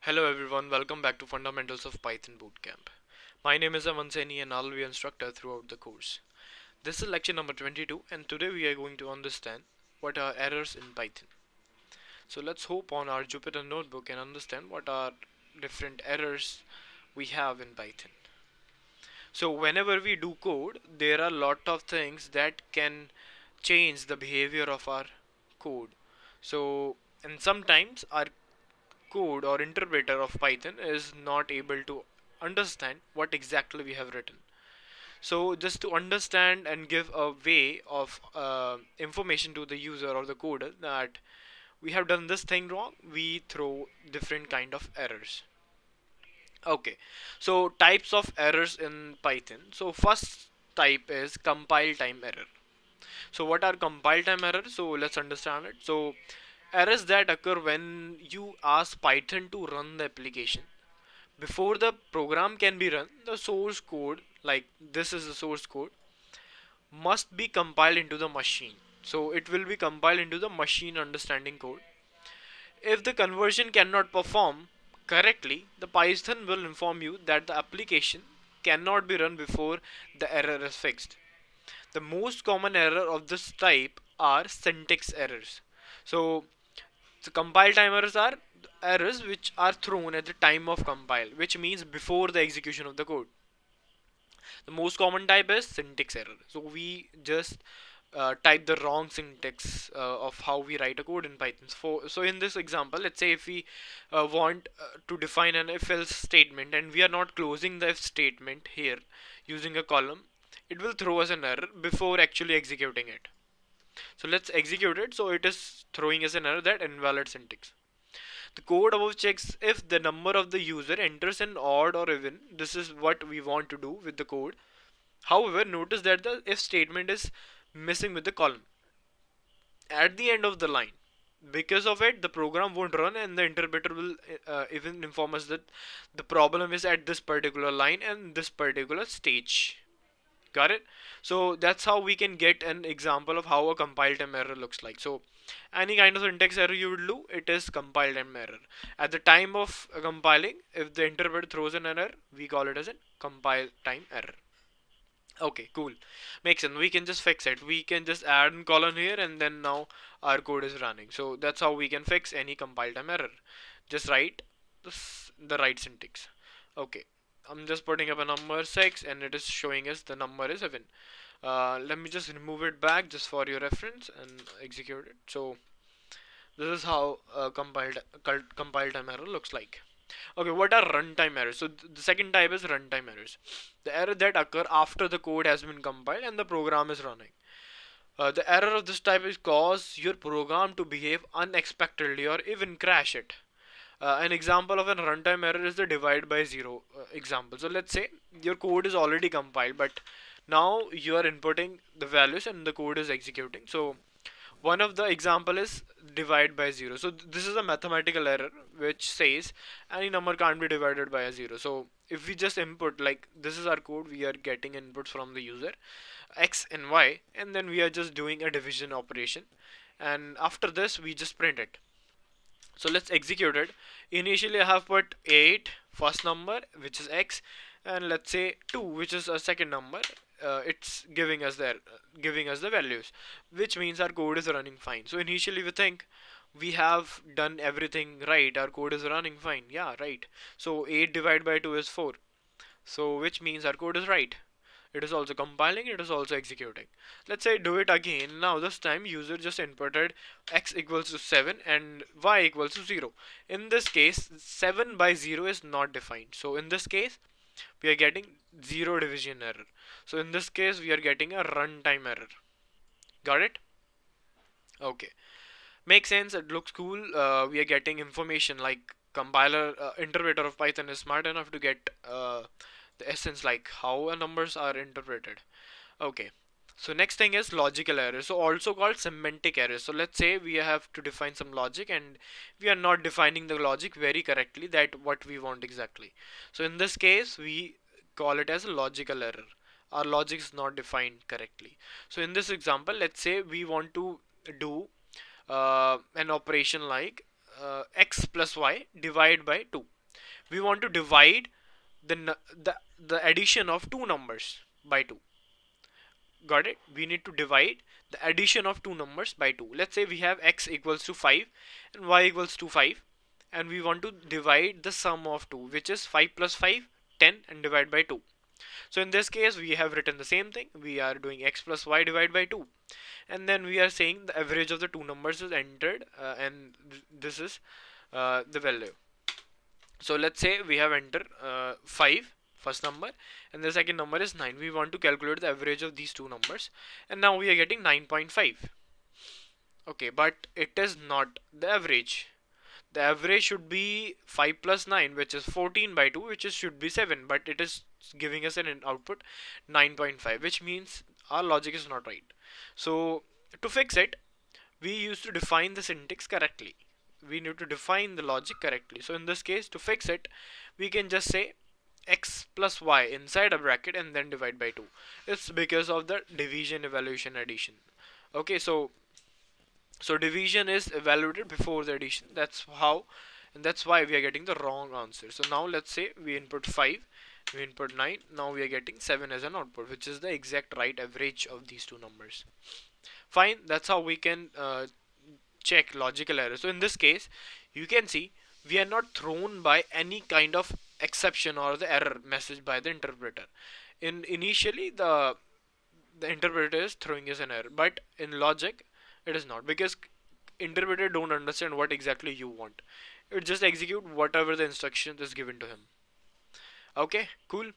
Hello everyone, welcome back to Fundamentals of Python Bootcamp. My name is Amanseni and I'll be your instructor throughout the course. This is lecture number 22 and today we are going to understand what are errors in Python. So let's hop on our Jupyter notebook and understand what are different errors we have in Python. So whenever we do code, there are a lot of things that can change the behavior of our code. So and sometimes our code or interpreter of Python is not able to understand what exactly we have written. So just to understand and give a way of information to the user or the coder that we have done this thing wrong, we throw different kind of errors. Okay, so types of errors in Python. So first type is compile time error. So what are compile time errors? So let's understand it. So errors that occur when you ask Python to run the application. Before the program can be run, the source code, like this is the source code, must be compiled into the machine. So it will be compiled into the machine understanding code. If the conversion cannot perform correctly, the Python will inform you that the application cannot be run before the error is fixed. The most common error of this type are syntax errors. So the compile time errors are errors which are thrown at the time of compile, which means before the execution of the code. The most common type is syntax error. So we just type the wrong syntax of how we write a code in Python. So in this example, let's say if we want to define an if else statement and we are not closing the if statement here using a column, it will throw us an error before actually executing it. So let's execute it. So it is throwing us an error that invalid syntax. The code above checks if the number of the user enters an odd or even. This is what we want to do with the code. However, notice that the if statement is missing with the column at the end of the line. Because of it, the program won't run and the interpreter will even inform us that the problem is at this particular line and this particular stage. Got it? So that's how we can get an example of how a compile time error looks like. So any kind of syntax error you will do, it is compile time error. At the time of compiling, if the interpreter throws an error, we call it as a compile time error. Okay, cool. Makes sense. We can just fix it. We can just add a column here and then now our code is running. So that's how we can fix any compile time error. Just write the right syntax. Okay. I'm just putting up a number 6 and it is showing us the number is 7. Let me just remove it back just for your reference and execute it. So this is how compile time error looks like. Okay, what are runtime errors? So the second type is runtime errors. The error that occur after the code has been compiled and the program is running. The error of this type is cause your program to behave unexpectedly or even crash it. An example of a runtime error is the divide by zero example. So let's say your code is already compiled, but now you are inputting the values and the code is executing. So one of the example is divide by 0. So this is a mathematical error which says any number can't be divided by a 0. So if we just input, like this is our code, we are getting inputs from the user x and y, and then we are just doing a division operation, and after this we just print it. So let's execute it. Initially I have put 8 first number, which is x, and let's say 2, which is a second number. It's giving us the values, which means our code is running fine. So initially we think we have done everything right, our code is running fine. Yeah, right. So 8 divided by 2 is 4, so which means our code is right. It is also compiling, it is also executing. Let's say do it again. Now this time user just inputted x equals to 7 and y equals to 0. In this case 7 by 0 is not defined, so in this case we are getting 0 division error. So in this case we are getting a runtime error. Got it? Okay, makes sense. It looks cool. We are getting information like compiler interpreter of Python is smart enough to get the essence, like how numbers are interpreted. Okay, so next thing is logical errors, so also called semantic errors. So let's say we have to define some logic and we are not defining the logic very correctly, that what we want exactly. So in this case we call it as a logical error. Our logic is not defined correctly. So in this example, let's say we want to do an operation like x plus y divide by 2. We want to divide the addition of two numbers by 2. Got it? We need to divide the addition of two numbers by 2. Let's say we have x equals to 5 and y equals to 5, and we want to divide the sum of 2, which is 5 plus 5, 10, and divide by 2. So in this case we have written the same thing. We are doing x plus y divided by 2, and then we are saying the average of the two numbers is entered, and this is the value. So let's say we have entered 5 first number, and the second number is 9. We want to calculate the average of these two numbers, and now we are getting 9.5. Okay, but it is not the average. The average should be 5 plus 9, which is 14 by 2, which is should be 7, but it is giving us an output 9.5, which means our logic is not right. So to fix it, we used to define the syntax correctly. We need to define the logic correctly. So in this case, to fix it, we can just say x plus y inside a bracket and then divide by 2. It's because of the division, evaluation, addition. Okay, so division is evaluated before the addition. That's how, and that's why we are getting the wrong answer. So now let's say we input 5, we input 9. Now we are getting 7 as an output, which is the exact right average of these two numbers. Fine, that's how we can check logical error. So in this case, you can see we are not thrown by any kind of exception or the error message by the interpreter. Initially the interpreter is throwing us an error, but in logic it is not, because interpreter don't understand what exactly you want. It just execute whatever the instruction is given to him. Okay, cool.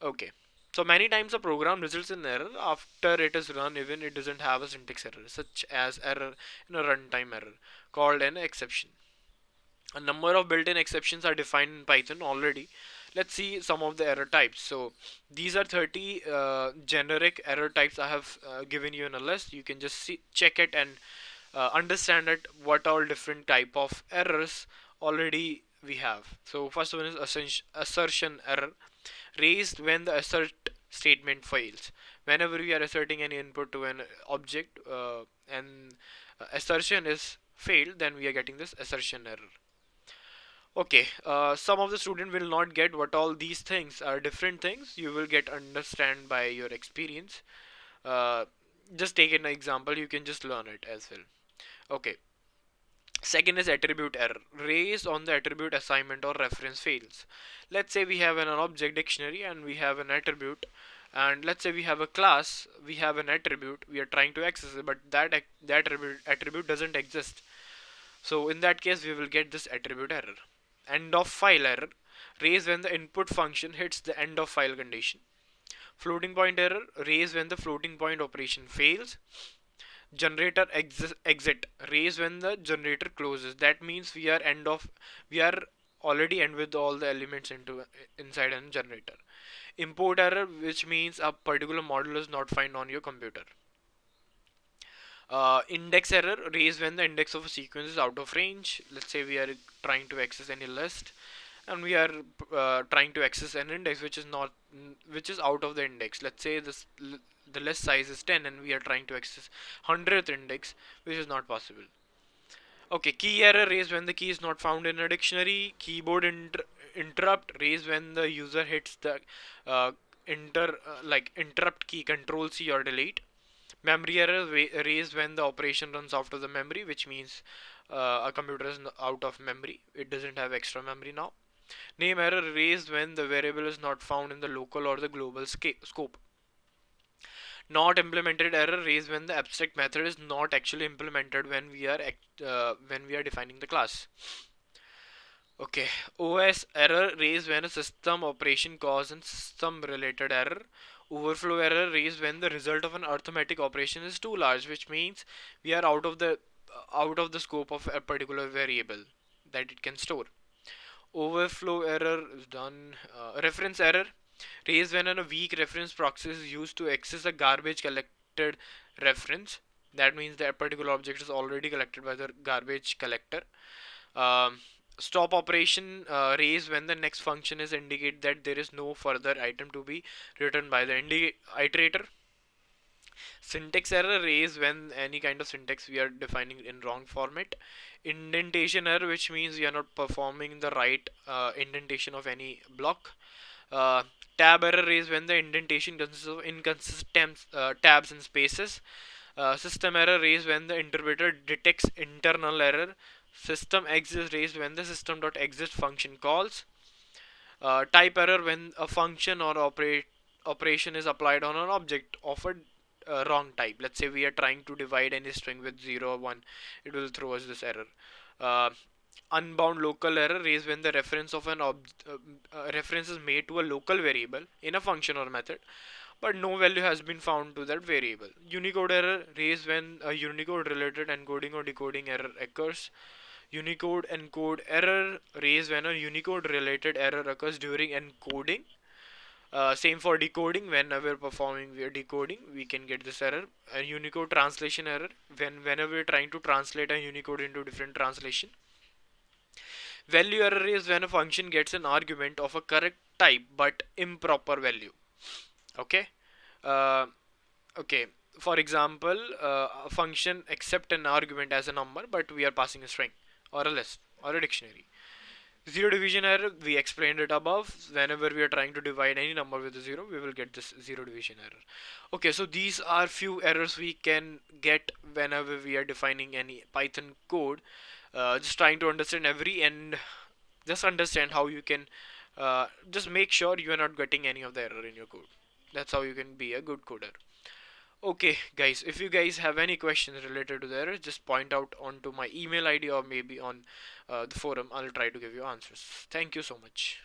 Okay, so many times a program results in error after it is run, even it doesn't have a syntax error, such as error in a runtime error called an exception. A number of built-in exceptions are defined in Python already. Let's see some of the error types. So these are 30 generic error types I have given you in a list. You can just check it and understand it, what all different type of errors already we have. So first one is assertion error, raised when the assert statement fails. Whenever we are asserting any input to an object, and assertion is failed, then we are getting this assertion error. Okay, some of the student will not get what all these things are. Different things you will get understand by your experience. uh, just take an example, you can just learn it as well. Okay, second is attribute error, raised on the attribute assignment or reference fails. Let's say we have an object dictionary and we have an attribute, and let's say we have a class, we have an attribute, we are trying to access it, but that attribute doesn't exist. So in that case we will get this attribute error. End of file error, raised when the input function hits the end of file condition. Floating point error, raised when the floating point operation fails. Generator exit, raised when the generator closes. That means we are already end with all the elements inside a generator. Import error, which means a particular model is not found on your computer. Index error, raised when the index of a sequence is out of range. Let's say we are trying to access any list, and we are trying to access an index which is out of the index. Let's say the list size is 10 and we are trying to access 100th index, which is not possible. Okay, key error, raised when the key is not found in a dictionary. Keyboard interrupt, raised when the user hits the uh, interrupt key, control C or delete. Memory error, raised when the operation runs out of the memory, which means a computer is out of memory, it doesn't have extra memory now. Name error, raised when the variable is not found in the local or the global scope. Not implemented error, raised when the abstract method is not actually implemented when we are defining the class. Okay, OS error, raised when a system operation causes system related error. Overflow error, raised when the result of an arithmetic operation is too large, which means we are out of the scope of a particular variable that it can store. Overflow error is done. Reference error, raised when a weak reference proxy is used to access a garbage collected reference. That means that particular object is already collected by the garbage collector. Um, Stop operation, raised when the next function is indicate that there is no further item to be written by the iterator. Syntax error is when any kind of syntax we are defining in wrong format. Indentation error, which means we are not performing the right indentation of any block. Uh, Tab error is when the indentation consists of inconsistent tabs and spaces. System error is when the interpreter detects internal error. System exit is when the system.exit function calls. Type error when a function or operation is applied on an object of a wrong type. Let's say we are trying to divide any string with 0 or 1, it will throw us this error. uh, Unbound local error is when the reference of reference is made to a local variable in a function or method, but no value has been found to that variable. Unicode error is when a Unicode related encoding or decoding error occurs. Unicode encode error raised when a Unicode related error occurs during encoding. Same for decoding. Whenever we're performing we're decoding, we can get this error. A Unicode translation error whenever we're trying to translate a Unicode into different translation. Value error is when a function gets an argument of a correct type but improper value. Okay. Uh, okay. For example, a function accept an argument as a number, but we are passing a string or a list or a dictionary. Zero division error, we explained it above. Whenever we are trying to divide any number with a zero, we will get this zero division error. Okay, so these are few errors we can get whenever we are defining any Python code. Just trying to understand every and just understand how you can just make sure you are not getting any of the error in your code. That's how you can be a good coder. Okay, guys, if you guys have any questions related to the error, just point out onto my email ID or maybe on the forum. I'll try to give you answers. Thank you so much.